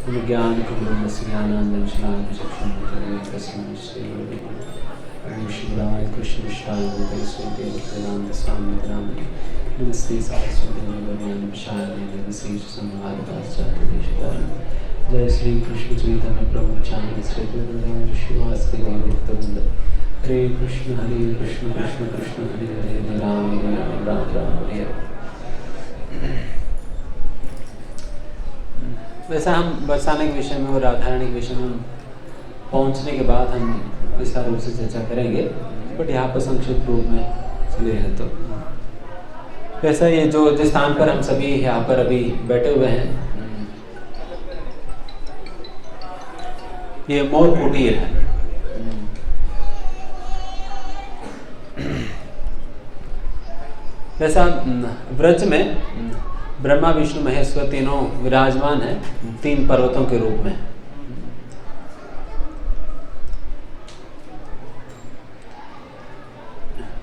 शिवाय कृष्ण नमस्ते जय श्री कृष्ण चैतन्य प्रभु नित्यानंद श्री श्रीवास हरे कृष्ण कृष्ण कृष्ण हरे हरे राम राम राम राम हरे। वैसा हम बरसाने के विषय में और राधारानी के विषय में पहुंचने के बाद हम विस्तार रूप से चर्चा करेंगे, बट यहाँ पर संक्षिप्त रूप में चले हैं। तो वैसा ये जो जिस स्थान पर हम सभी यहाँ पर अभी बैठे हुए हैं, ये मोर कुटीर है। वैसा व्रज में ब्रह्मा विष्णु महेश्वर तीनों विराजमान हैं 3 पर्वतों के रूप में।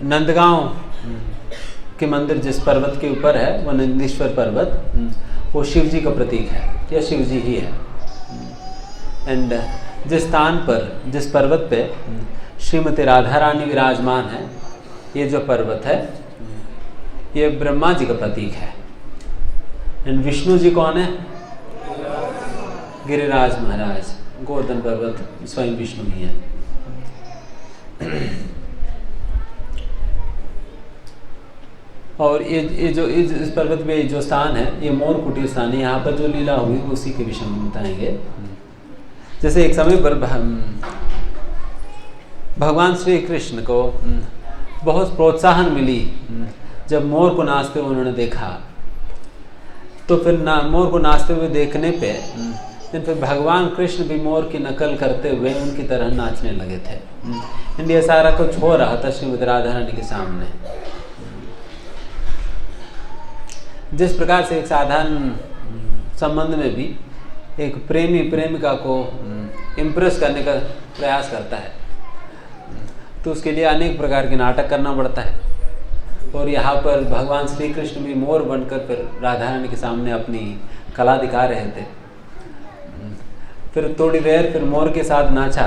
नंदगांव के मंदिर जिस पर्वत के ऊपर है वह नंदीश्वर पर्वत, वो शिव जी का प्रतीक है, या शिव जी ही है। एंड जिस स्थान पर जिस पर्वत पे श्रीमती राधा रानी विराजमान है, ये जो पर्वत है ये ब्रह्मा जी का प्रतीक है। एंड विष्णु जी कौन है? गिरिराज महाराज, गोवर्धन पर्वत स्वयं विष्णु ही है। और ये जो इस पर्वत पे जो स्थान है ये मोर कुटीर स्थान है। यहाँ पर जो लीला हुई उसी के विषय में बताएंगे। जैसे एक समय पर भगवान श्री कृष्ण को बहुत प्रोत्साहन मिली जब मोर को नाचते हुए उन्होंने देखा। तो फिर मोर को नाचते हुए देखने पे फिर भगवान कृष्ण भी मोर की नकल करते हुए उनकी तरह नाचने लगे थे। इंडिया सारा कुछ हो रहा था श्रीमती राधा रानी के सामने। जिस प्रकार से एक साधारण संबंध में भी एक प्रेमी प्रेमिका को इम्प्रेस करने का प्रयास करता है, तो उसके लिए अनेक प्रकार के नाटक करना पड़ता है। और यहाँ पर भगवान श्री कृष्ण भी मोर बनकर फिर राधा रानी के सामने अपनी कला दिखा रहे थे। फिर थोड़ी देर फिर मोर के साथ नाचा,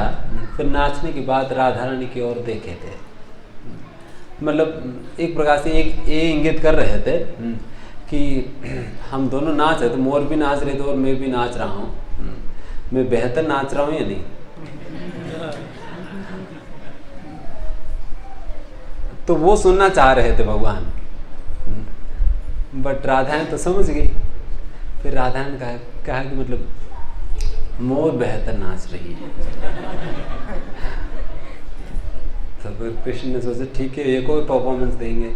फिर नाचने के बाद राधा रानी की ओर देखे थे। मतलब एक प्रकार से एक ये इंगित कर रहे थे कि हम दोनों नाच रहे थे, मोर भी नाच रहे थे और मैं भी नाच रहा हूँ, मैं बेहतर नाच रहा हूँ या नहीं। तो वो सुनना चाह रहे थे भगवान, बट राधा ने तो समझ गई। फिर राधा ने कहा कि मतलब मोर बेहतर नाच रही है। तो फिर कृष्ण ने सोचा ठीक है एक और परफॉर्मेंस देंगे।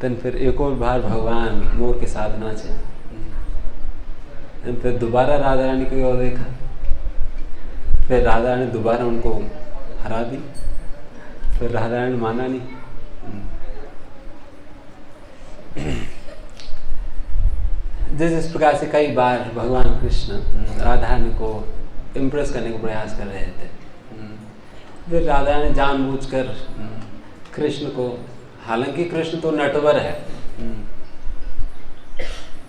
देन फिर एक और बार भगवान मोर के साथ नाचे। फिर दोबारा राधा रानी की ओर देखा, फिर राधा रानी दोबारा उनको हरा दी। फिर राधा रानी माना नहीं। जिस प्रकार से कई बार भगवान कृष्ण राधा रानी को इम्प्रेस करने का प्रयास कर रहे थे, फिर राधा रानी जानबूझकर कृष्ण को, हालांकि कृष्ण तो नटवर है,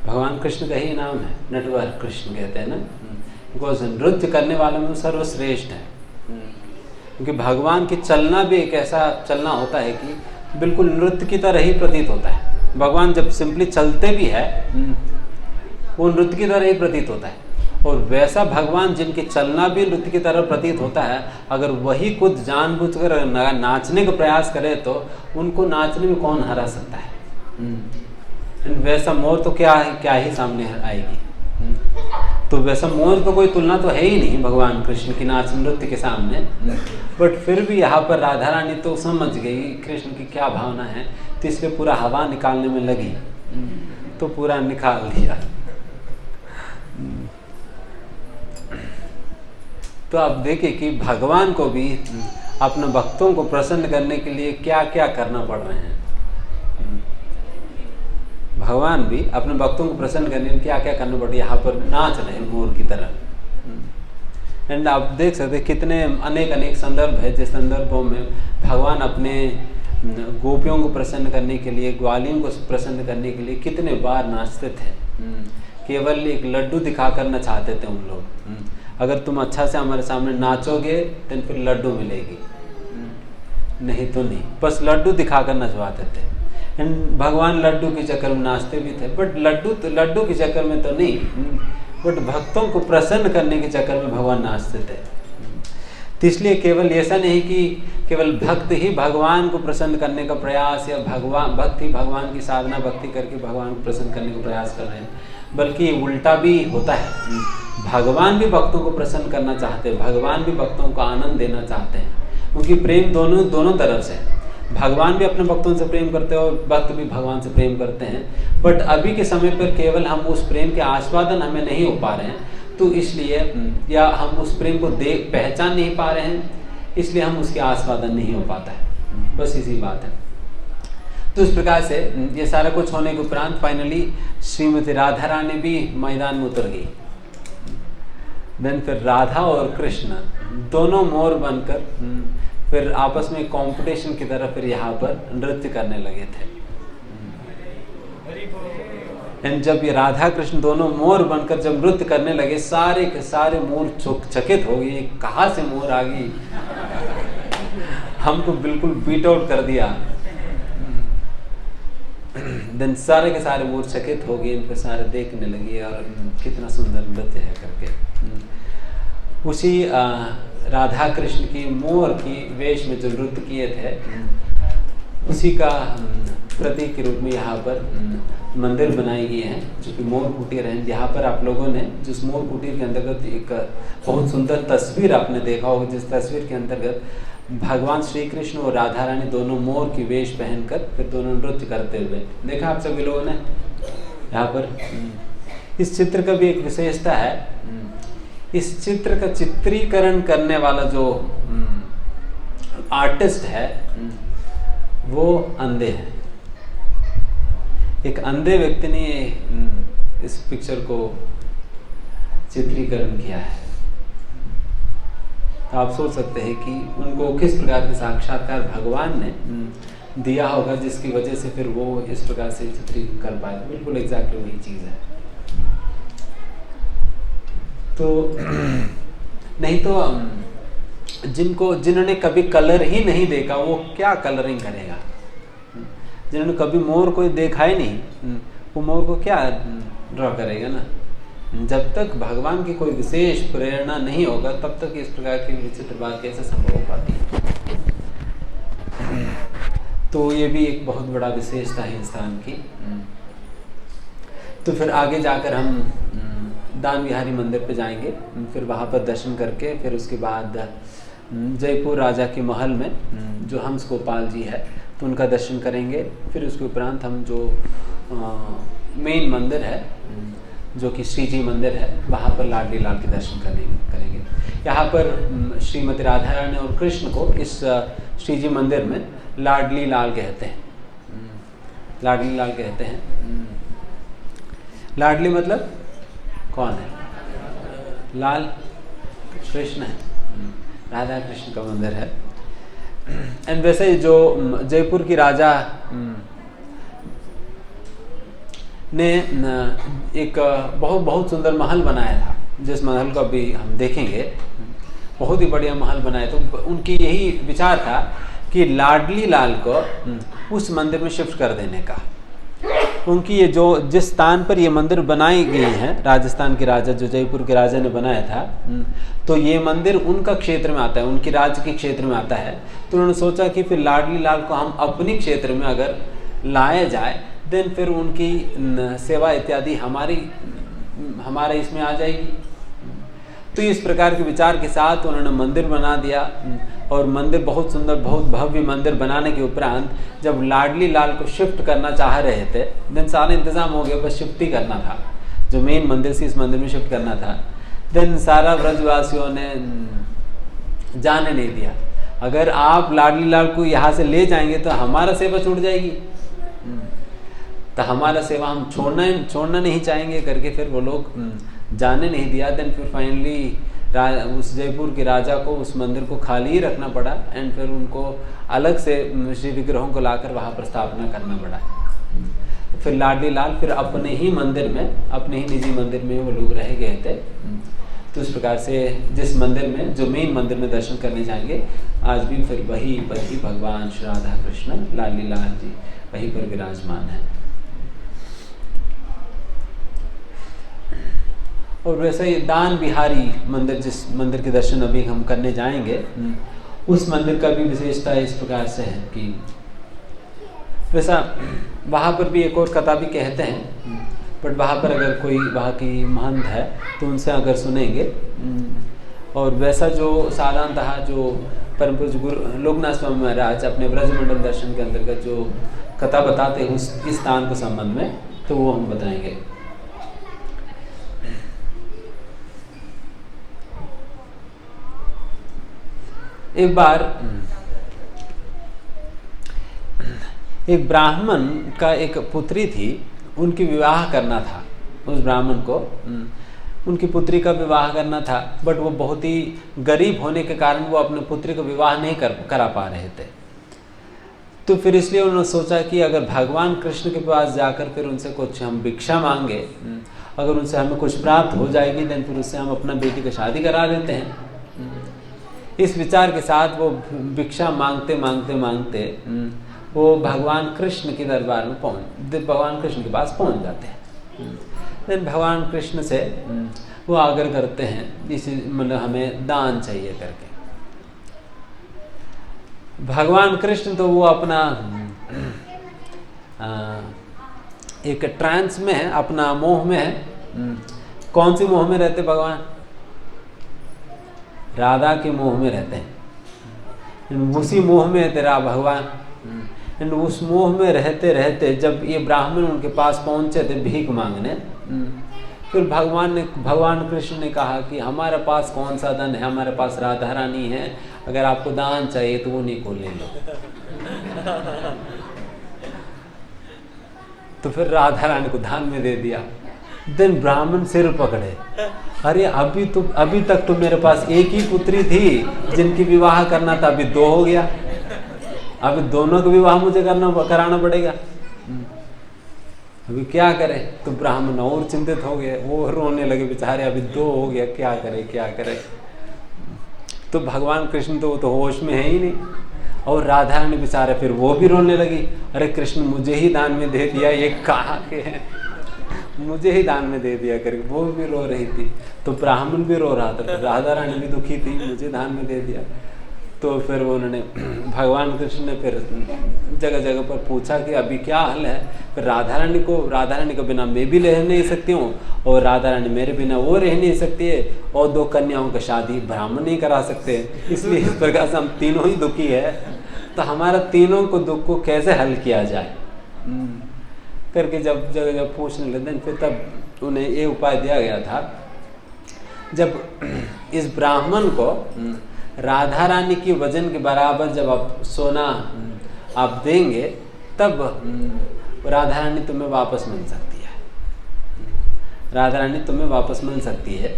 भगवान कृष्ण का ही नाम है नटवर, कृष्ण कहते हैं ना, बिकॉज नृत्य करने वालों में सर्वश्रेष्ठ है। क्योंकि भगवान की चलना भी एक ऐसा चलना होता है कि बिल्कुल नृत्य की तरह ही प्रतीत होता है। भगवान जब सिंपली चलते भी है वो नृत्य की तरह ही प्रतीत होता है। और वैसा भगवान जिनकी चलना भी नृत्य की तरह प्रतीत होता है, अगर वही खुद जानबूझकर नाचने का प्रयास करे तो उनको नाचने में कौन हरा सकता है। वैसा मोर तो क्या ही सामने आएगी। तो वैसा मोर तो कोई तुलना तो है ही नहीं भगवान कृष्ण की नाच नृत्य के सामने। बट फिर भी यहाँ पर राधा रानी तो समझ गई कृष्ण की क्या भावना है, तो इसलिए पूरा हवा निकालने में लगी, तो पूरा निकाल दिया। तो आप देखिए कि भगवान को भी अपने भक्तों को प्रसन्न करने के लिए क्या क्या करना पड़ रहे हैं। भगवान भी अपने भक्तों को प्रसन्न करने के लिए क्या क्या करना पड़ रहा है, यहाँ पर नाच रहे हैं मोर की तरह। एंड आप देख सकते हैं कितने अनेक संदर्भ है जिस संदर्भों में भगवान अपने गोपियों को प्रसन्न करने के लिए, ग्वालियों को प्रसन्न करने के लिए कितने बार नाचते थे। केवल एक लड्डू दिखा करना चाहते थे उन लोग। अगर तुम अच्छा से हमारे सामने नाचोगे तो फिर लड्डू मिलेगी, नहीं तो नहीं, बस लड्डू दिखा करना चाहते थे। भगवान लड्डू के चक्कर में नाचते भी थे, बट लड्डू के चक्कर में तो नहीं, बट भक्तों को प्रसन्न करने के चक्कर में भगवान नाचते थे। तो इसलिए केवल ऐसा नहीं कि केवल भक्त ही भगवान को प्रसन्न करने का प्रयास, या भक्त ही भगवान की साधना भक्ति करके भगवान को प्रसन्न करने का प्रयास कर रहे हैं, बल्कि उल्टा भी होता है। भगवान भी भक्तों को प्रसन्न करना चाहते हैं, भगवान भी भक्तों को आनंद देना चाहते हैं, क्योंकि प्रेम दोनों तरफ से है। भगवान भी अपने भक्तों से प्रेम करते हैं और भक्त भी भगवान से प्रेम करते हैं, बट अभी के समय पर केवल हम उस प्रेम के आस्वादन हमें नहीं हो पा रहे हैं, तो इसलिए, या हम उस प्रेम को पहचान नहीं पा रहे हैं, इसलिए हम उसके आस्वादन नहीं हो पाता है, बस इसी बात है। तो इस प्रकार से ये सारा कुछ होने के उपरांत फाइनली श्रीमती राधा रानी भी मैदान में उतर गई। देन फिर राधा और कृष्ण दोनों मोर बनकर फिर आपस में कंपटीशन की तरह फिर यहाँ पर नृत्य करने लगे थे। एंड जब ये राधा कृष्ण दोनों मोर बनकर जब नृत्य करने लगे, सारे के सारे मोर चकित हो गए, कहाँ से मोर आ गई, हमको बिल्कुल बीट आउट कर दिया। देन सारे के सारे मोर चकित हो गए, इन पर सारे देखने लगे और कितना सुंदर नृत्य है करके। उसी राधा कृष्ण की मोर की वेश में जो नृत्य किए थे, उसी का प्रतीक के रूप में यहाँ पर मंदिर बनाए गए हैं, जो कि मोर कुटीर है। यहाँ पर आप लोगों ने जिस मोर कुटीर के अंतर्गत एक बहुत सुंदर तस्वीर आपने देखा होगा, जिस तस्वीर के अंतर्गत भगवान श्री कृष्ण और राधा रानी दोनों मोर की वेश पहनकर फिर दोनों नृत्य करते हुए देखा आप सभी लोगों ने। यहाँ पर इस चित्र का भी एक विशेषता है, इस चित्र का चित्रीकरण करने वाला जो आर्टिस्ट है वो अंधे हैं। एक अंधे व्यक्ति ने इस पिक्चर को चित्रीकरण किया है। तो आप सोच सकते हैं कि उनको किस प्रकार के साक्षात्कार भगवान ने दिया होगा, जिसकी वजह से फिर वो इस प्रकार से चित्रीकरण कर पाए। बिल्कुल एग्जैक्टली वही चीज़ है। तो नहीं तो जिन्होंने कभी कलर ही नहीं देखा वो क्या कलरिंग करेगा। जिन्होंने कभी मोर को देखा ही नहीं, वो मोर को क्या ड्रॉ करेगा ना। जब तक भगवान की कोई विशेष प्रेरणा नहीं होगा तब तक इस प्रकार की विचित्र बात कैसे संभव हो पाती है। तो ये भी एक बहुत बड़ा विशेषता है इंसान की। तो फिर आगे जाकर हम दान विहारी मंदिर पे जाएंगे, फिर वहाँ पर दर्शन करके फिर उसके बाद जयपुर राजा के महल में जो हंस गोपाल जी है तो उनका दर्शन करेंगे। फिर उसके उपरांत हम जो मेन मंदिर है जो कि श्री जी मंदिर है, वहाँ पर लाडली लाल के दर्शन करेंगे। यहाँ पर श्रीमती राधा रानी और कृष्ण को इस श्री जी मंदिर में लाडली लाल कहते हैं। लाडली लाल कहते हैं। लाडली मतलब कौन है? लाल कृष्ण है, राधा कृष्ण का मंदिर है। एंड वैसे जो जयपुर की राजा ने एक बहुत सुंदर महल बनाया था, जिस महल को अभी हम देखेंगे। बहुत ही बढ़िया महल बनाया। तो उनकी यही विचार था कि लाडली लाल को उस मंदिर में शिफ्ट कर देने का। क्योंकि ये जो जिस स्थान पर ये मंदिर बनाई गई है, राजस्थान के राजा जो जयपुर के राजा ने बनाया था, तो ये मंदिर उनका क्षेत्र में आता है, उनकी राज्य के क्षेत्र में आता है। तो उन्होंने सोचा कि फिर लाडली लाल को हम अपने क्षेत्र में अगर लाया जाए देन फिर उनकी सेवा इत्यादि हमारे इसमें आ जाएगी। तो इस प्रकार के विचार के साथ उन्होंने मंदिर बना दिया। और मंदिर बहुत सुंदर, बहुत भव्य मंदिर बनाने के उपरांत जब लाडली लाल को शिफ्ट करना चाह रहे थे, देन सारा इंतजाम हो गया, बस शिफ्ट ही करना था। जो मेन मंदिर से इस मंदिर में शिफ्ट करना था। देन सारा ब्रजवासियों ने जाने नहीं दिया। अगर आप लाडली लाल को यहाँ से ले जाएंगे तो हमारा सेवा छूट जाएगी, तो हमारा सेवा हम छोड़ना नहीं चाहेंगे करके फिर वो लोग जाने नहीं दिया। देन फिर फाइनली उस जयपुर के राजा को उस मंदिर को खाली ही रखना पड़ा। एंड फिर उनको अलग से श्री विग्रहों को लाकर वहाँ पर स्थापना करना पड़ा। फिर लाडली लाल फिर अपने ही मंदिर में, अपने ही निजी मंदिर में वो लोग रह गए थे। तो इस प्रकार से जिस मंदिर में, जो मेन मंदिर में दर्शन करने जाएंगे, आज भी फिर वही भगवान श्री राधा कृष्ण लाडली लाल जी वहीं पर विराजमान है। और वैसे ही दान बिहारी मंदिर, जिस मंदिर के दर्शन अभी हम करने जाएंगे, उस मंदिर का भी विशेषता इस प्रकार से है कि वैसा वहाँ पर भी एक और कथा भी कहते हैं, बट वहाँ पर अगर कोई वहाँ की महंत है तो उनसे अगर सुनेंगे, और वैसा जो साधारणतः जो परम पूज्य गुरु लोकनाथ स्वामी महाराज अपने ब्रजमंडल दर्शन के अंतर्गत जो कथा बताते हैं उस इस स्थान के संबंध में, तो वो हम बताएंगे। एक बार एक ब्राह्मण का एक पुत्री थी, उनकी विवाह करना था। उस ब्राह्मण को उनकी पुत्री का विवाह करना था, बट वो बहुत ही गरीब होने के कारण वो अपने पुत्री को विवाह नहीं करा पा रहे थे। तो फिर इसलिए उन्होंने सोचा कि अगर भगवान कृष्ण के पास जाकर फिर उनसे कुछ हम भिक्षा मांगे, अगर उनसे हमें कुछ प्राप्त हो जाएगी, देन फिर उससे हम अपना बेटी का शादी करा देते हैं। इस विचार के साथ वो भिक्षा मांगते मांगते मांगते वो भगवान कृष्ण के दरबार में भगवान कृष्ण के पास पहुंच जाते हैं। देन भगवान कृष्ण से वो आग्रह करते हैं, इस मतलब हमें दान चाहिए करके। भगवान कृष्ण तो वो अपना एक ट्रांस में है, अपना मोह में है। कौन सी मोह में रहते भगवान? राधा के मोह में रहते हैं। उसी मोह में तेरा भगवान, उस मोह में रहते रहते जब ये ब्राह्मण उनके पास पहुंचे थे भीख मांगने, फिर भगवान कृष्ण ने कहा कि हमारे पास कौन सा धन है, हमारे पास राधा रानी है, अगर आपको दान चाहिए तो उन्हीं को ले लो। तो फिर राधा रानी को दान में दे दिया। देन ब्राह्मण सिर पकड़े, अरे अभी तक तो मेरे पास एक ही पुत्री थी जिनकी विवाह करना था, अभी दो हो गया, अभी दोनों का विवाह मुझे कराना पड़ेगा, अभी क्या करे? तो ब्राह्मण और चिंतित हो गए, वो रोने लगे बेचारे, अभी दो हो गया, क्या करे क्या करे। तो भगवान कृष्ण तो होश में है ही नहीं, और राधा रानी बेचारे फिर वो भी रोने लगी, अरे कृष्ण मुझे ही दान में दे दिया, ये कहाँ के है, मुझे ही दान में दे दिया करके वो भी रो रही थी। तो ब्राह्मण भी रो रहा था, राधा रानी भी दुखी थी, मुझे दान में दे दिया। तो फिर उन्होंने भगवान कृष्ण ने फिर जगह जगह पर पूछा कि अभी क्या हाल है। फिर राधा रानी को बिना मैं भी रह नहीं सकती हूँ, और राधा रानी मेरे बिना वो रह नहीं सकती है, और दो कन्याओं का शादी ब्राह्मण नहीं करा सकते, इसलिए इस प्रकार से हम तीनों ही दुखी है, तो हमारा तीनों को दुख को कैसे हल किया जाए करके जब जगह पूछने लगे, फिर तब उन्हें ये उपाय दिया गया था, जब इस ब्राह्मण को राधा रानी की वजन के बराबर जब आप सोना आप देंगे, तब राधा रानी तुम्हें वापस मिल सकती है, राधा रानी तुम्हें वापस मिल सकती है।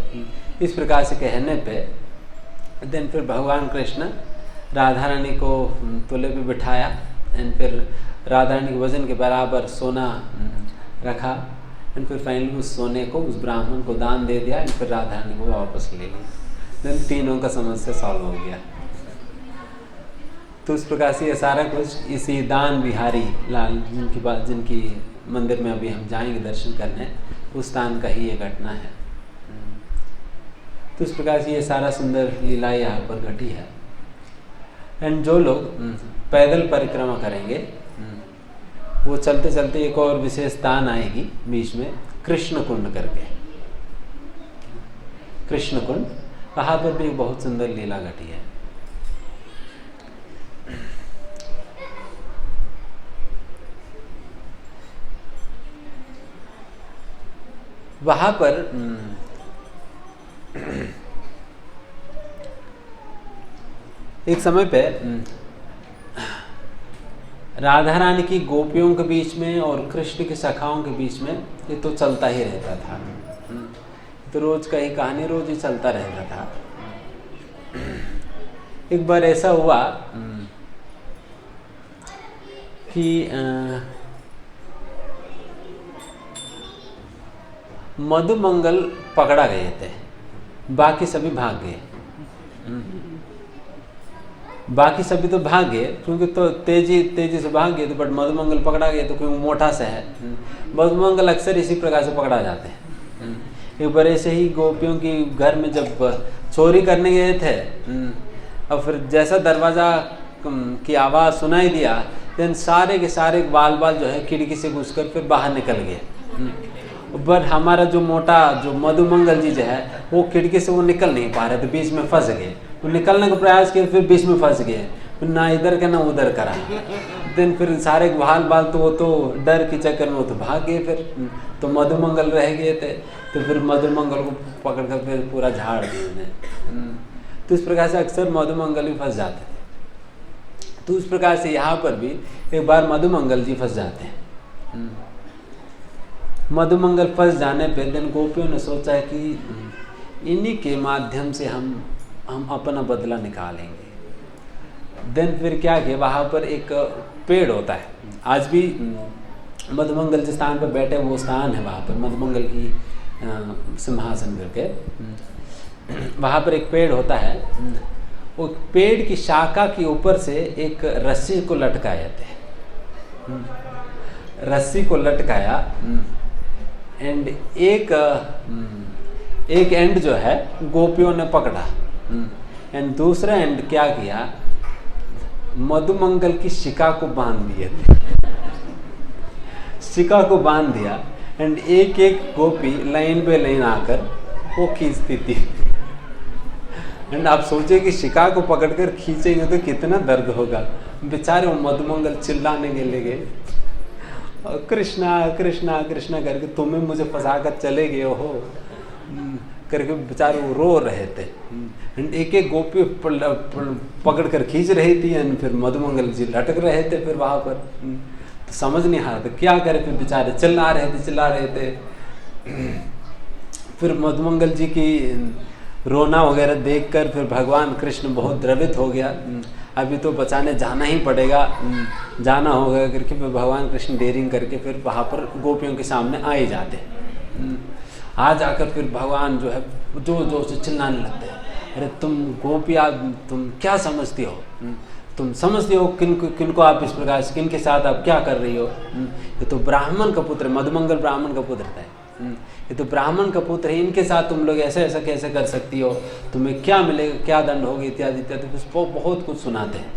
इस प्रकार से कहने पे देन फिर भगवान कृष्ण राधा रानी को तुले पे बिठाया, एंड फिर राधा रानी के वजन के बराबर सोना रखा, एंड फिर फाइनली उस सोने को उस ब्राह्मण को दान दे दिया, एंड फिर राधा रानी को वापस ले लिया। देन तीनों का समस्या सॉल्व हो गया। तो इस प्रकार से ये सारा कुछ इसी दान बिहारी लाल जिनकी मंदिर में अभी हम जाएंगे दर्शन करने, उस स्थान का ही ये घटना है। तो इस प्रकार से ये सारा सुंदर लीला यहाँ पर घटी है। एंड जो लोग पैदल परिक्रमा करेंगे, वो चलते चलते एक और विशेष स्थान आएगी बीच में, कृष्ण कुंड करके, कृष्ण कुंड, वहाँ पर भी एक बहुत सुंदर लीला घटी है। वहाँ पर एक समय पे राधा रानी की गोपियों के बीच में और कृष्ण की सखाओं के बीच में ये तो चलता ही रहता था, तो रोज का ही कहानी रोज ही चलता रहता था। एक बार ऐसा हुआ कि मधुमंगल पकड़ा गए थे, बाकी सभी भाग गए। बाकी सभी तो भाग गए क्योंकि तो तेजी से भाग गए तो, बट मधुमंगल पकड़ा गया तो क्योंकि मोटा सा है। मधुमंगल अक्सर इसी प्रकार से पकड़ा जाते हैं। एक बार ऐसे ही गोपियों की घर में जब चोरी करने गए थे और फिर जैसा दरवाज़ा की आवाज़ सुनाई दिया, देन सारे के सारे बाल जो है खिड़की से घुसकर फिर बाहर निकल गए। बट हमारा जो मोटा जो मधुमंगल जी जो है वो खिड़की से वो निकल नहीं पा रहे थे, बीच में फंस गए। वो निकलने का प्रयास किए, फिर बीच में फंस गए, ना इधर का ना उधर करा। दिन फिर सारे बाल तो वो तो डर के चक्कर में वो तो भाग गए। फिर तो मधुमंगल रह गए थे, तो फिर मधुमंगल को पकड़ कर फिर पूरा झाड़ दिए उन्हें। तो इस प्रकार से अक्सर मधुमंगल भी फंस जाते थे। तो इस प्रकार से यहाँ पर भी एक बार मधुमंगल जी फंस जाते हैं। मधुमंगल फंस जाने पे दिन गोपियों ने सोचा कि इन्हीं के माध्यम से हम अपना बदला निकालेंगे। देन फिर क्या किया, वहाँ पर एक पेड़ होता है, आज भी मधुमंगल जिस स्थान पर बैठे वो स्थान है, वहाँ पर मधुमंगल की सिंहासन करके वहाँ पर एक पेड़ होता है। वो पेड़ की शाखा के ऊपर से एक रस्सी को लटकाए थे, रस्सी को लटकाया एंड एक एंड जो है गोपियों ने पकड़ा एंड दूसरा एंड क्या किया, मधुमंगल की शिखा को बांध दिए थे। शिखा को बांध दिया एंड एक एक गोपी लाइन पे लाइन आकर वो खींचती थी। एंड आप सोचिए कि शिखा को पकड़कर खींचेंगे तो कितना दर्द होगा। बेचारे वो मधुमंगल चिल्लाने के लगे, कृष्णा कृष्णा कृष्णा करके, तुम्हें मुझे फंसा कर चले गए हो करके बेचारे वो रो रहे थे। एक एक गोपी पकड़ कर खींच रही थी एंड फिर मधुमंगल जी लटक रहे थे फिर वहाँ पर। तो समझ नहीं आ रहा था क्या करे, फिर बेचारे चिल्ला रहे थे। फिर मधुमंगल जी की रोना वगैरह देखकर फिर भगवान कृष्ण बहुत द्रवित हो गया, अभी तो बचाने जाना ही पड़ेगा, जाना होगा करके फिर भगवान कृष्ण डेयरिंग करके फिर वहाँ पर गोपियों के सामने आए जाते। आ जाकर फिर भगवान जो है जो से चिल्लाने लगते हैं, अरे तुम गोपिया तुम क्या समझती हो, तुम समझते हो किनको आप इस प्रकार से किनके साथ आप क्या कर रही हो। ये तो ब्राह्मण का पुत्र, मधुमंगल ब्राह्मण का पुत्र था, ये तो ब्राह्मण का पुत्र है, इनके साथ तुम लोग ऐसा ऐसा कैसे कर सकती हो, तुम्हें क्या मिलेगा, क्या दंड होगा, इत्यादि इत्यादि। उसको बहुत कुछ सुनाते हैं।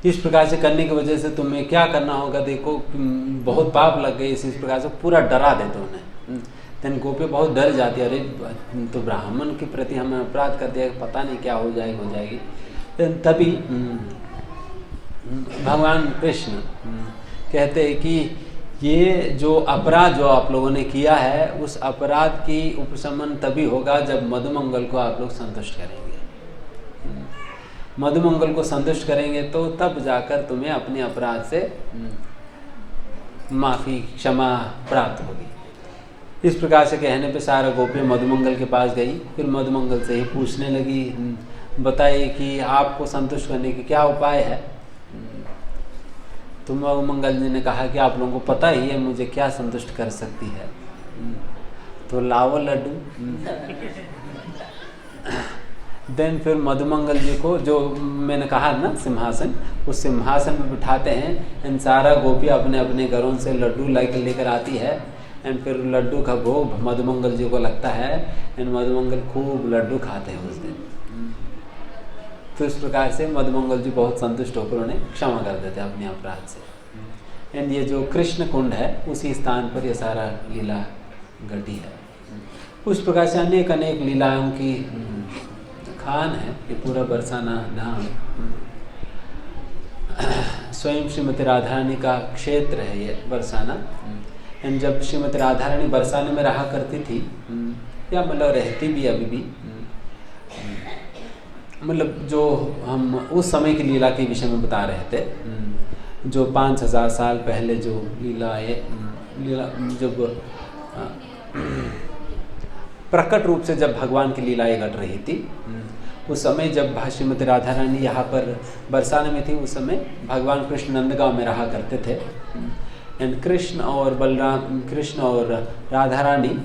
इस प्रकार से करने की वजह से तुम्हें क्या करना होगा, देखो बहुत पाप लग गए, इस प्रकार से पूरा डरा देते उन्हें। तन गोपी बहुत डर जाती है, अरे तो ब्राह्मण के प्रति हमें अपराध कर दिया, पता नहीं क्या हो जाएगी। तभी भगवान कृष्ण कहते हैं कि ये जो अपराध जो आप लोगों ने किया है, उस अपराध की उपशमन तभी होगा जब मधुमंगल को आप लोग संतुष्ट करेंगे। मधुमंगल को संतुष्ट करेंगे तो तब जाकर तुम्हें अपने अपराध से माफ़ी क्षमा प्राप्त होगी। इस प्रकार से कहने पे सारा गोपी मधुमंगल के पास गई, फिर मधुमंगल से ही पूछने लगी, बताइए कि आपको संतुष्ट करने की क्या उपाय है। तो मधुमंगल जी ने कहा कि आप लोगों को पता ही है मुझे क्या संतुष्ट कर सकती है, तो लाओ लड्डू। देन फिर मधुमंगल जी को जो मैंने कहा ना सिंहासन, उस सिंहासन में बिठाते हैं एंड सारा गोपी अपने अपने घरों से लड्डू लेकर आती है एंड फिर लड्डू का भोग मधुमंगल जी को लगता है एंड मधुमंगल खूब लड्डू खाते हैं उस दिन। तो इस प्रकार से मधुमंगल जी बहुत संतुष्ट होकर उन्हें क्षमा कर देते हैं अपने अपराध से। एंड ये जो कृष्ण कुंड है उसी स्थान पर ये सारा लीला घटी है। उस प्रकार से अनेक अनेक लीलाओं की खान है ये पूरा बरसाना धाम। स्वयं श्रीमती राधा रानी का क्षेत्र है ये बरसाना। एंड जब श्रीमती राधा रानी बरसाने में रहा करती थी, या मतलब रहती भी अभी भी, मतलब जो हम उस समय की लीला के विषय में बता रहे थे, जो 5000 साल पहले जो लीला जब प्रकट रूप से जब भगवान की लीलाएं घट रही थी, उस समय जब श्रीमती राधा रानी यहाँ पर बरसाने में थी, उस समय भगवान कृष्ण नंदगांव में रहा करते थे। एंड कृष्ण और बलराम, कृष्ण और राधा रानी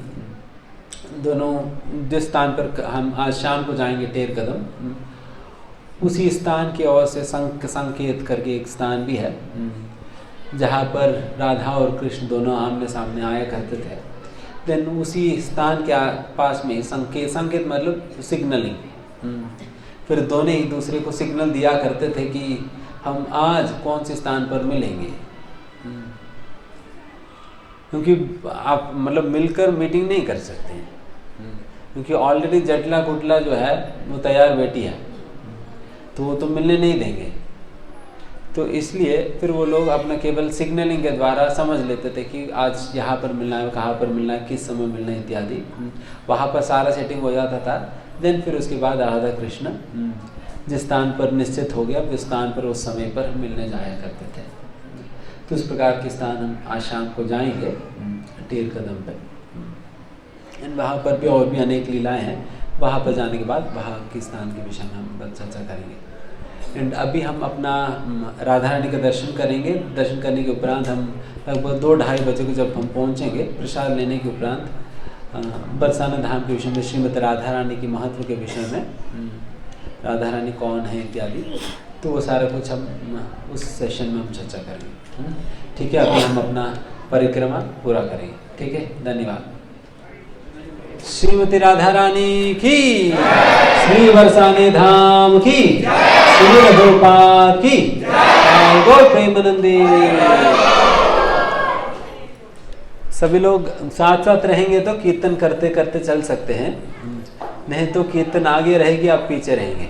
दोनों जिस स्थान पर हम आज शाम को जाएंगे टेर कदम, उसी स्थान की ओर से संकेत करके एक स्थान भी है जहाँ पर राधा और कृष्ण दोनों आमने सामने आया करते थे। देन उसी स्थान के पास में संकेत मतलब सिग्नलिंग, फिर दोनों ही दूसरे को सिग्नल दिया करते थे कि हम आज कौन से स्थान पर मिलेंगे, क्योंकि आप मतलब मिलकर मीटिंग नहीं कर सकते हैं, क्योंकि ऑलरेडी जटला कुटला जो है वो तैयार बैठी है, तो वो तो मिलने नहीं देंगे। तो इसलिए फिर वो लोग अपना केवल सिग्नलिंग के द्वारा समझ लेते थे कि आज यहाँ पर मिलना है, कहाँ पर मिलना है, किस समय मिलना है इत्यादि। वहाँ पर सारा सेटिंग हो जाता था। देन फिर उसके बाद राधा कृष्ण जिस स्थान पर निश्चित हो गया उस स्थान पर उस समय पर मिलने जाया करते थे। तो इस प्रकार के स्थान हम आज शाम को जाएंगे टेर कदम पर। एंड वहाँ पर भी और भी अनेक लीलाएँ हैं। वहाँ पर जाने के बाद वहाँ के स्थान के विषय में हम चर्चा करेंगे। एंड अभी हम अपना राधा रानी का दर्शन करेंगे। दर्शन करने के उपरांत हम लगभग 2-2:30 बजे को जब हम पहुँचेंगे, प्रसाद लेने के उपरांत बरसाना धाम के विषय में, श्रीमती राधा रानी के महत्व के विषय में, राधा रानी कौन है इत्यादि, तो वो सारा कुछ हम उस सेशन में हम चर्चा करेंगे। ठीक है, अभी हम अपना परिक्रमा पूरा करेंगे। ठीक है, धन्यवाद। श्रीमती राधा रानी की, श्री बरसाने धाम की, श्री रघुपाद की, गौर प्रेमानंदी। सभी लोग साथ साथ रहेंगे तो कीर्तन करते करते चल सकते हैं, नहीं तो कीर्तन आगे रहेगी, आप पीछे रहेंगे।